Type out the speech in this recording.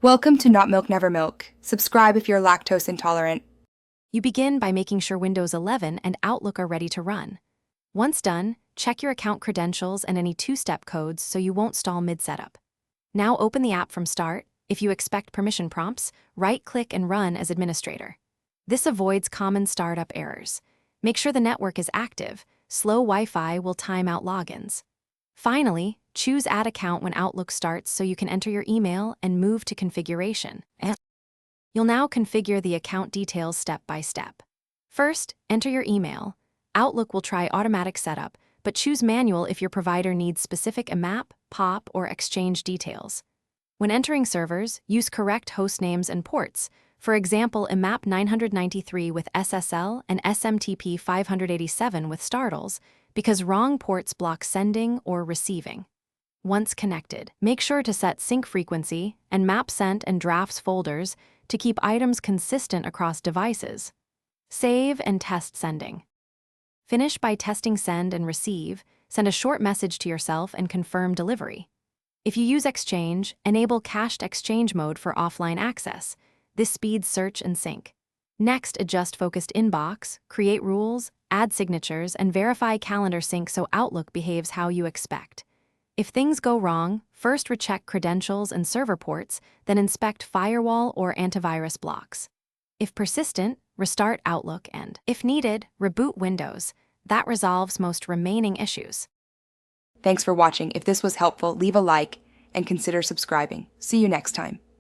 Welcome to Not Milk Never Milk. Subscribe if you're lactose intolerant. You begin by making sure Windows 11 and Outlook are ready to run. Once done, check your account credentials and any two-step codes so you won't stall mid-setup. Now open the app from Start. If you expect permission prompts, right-click and run as administrator. This avoids common startup errors. Make sure the network is active. Slow Wi-Fi will time out logins. Finally, choose Add Account when Outlook starts so you can enter your email and move to configuration. You'll now configure the account details step by step. First, enter your email. Outlook will try automatic setup, but choose manual if your provider needs specific IMAP, POP, or Exchange details. When entering servers, use correct host names and ports. For example, IMAP 993 with SSL and SMTP 587 with startles, because wrong ports block sending or receiving. Once connected, make sure to set sync frequency and map sent and drafts folders to keep items consistent across devices. Save and test sending. Finish by testing send and receive. Send a short message to yourself and confirm delivery. If you use Exchange, enable cached Exchange mode for offline access. This speeds search and sync. Next, adjust focused inbox, create rules, add signatures, and verify calendar sync so Outlook behaves how you expect. If things go wrong, first recheck credentials and server ports, then inspect firewall or antivirus blocks. If persistent, restart Outlook and, if needed, reboot Windows. That resolves most remaining issues. Thanks for watching. If this was helpful, leave a like and consider subscribing. See you next time.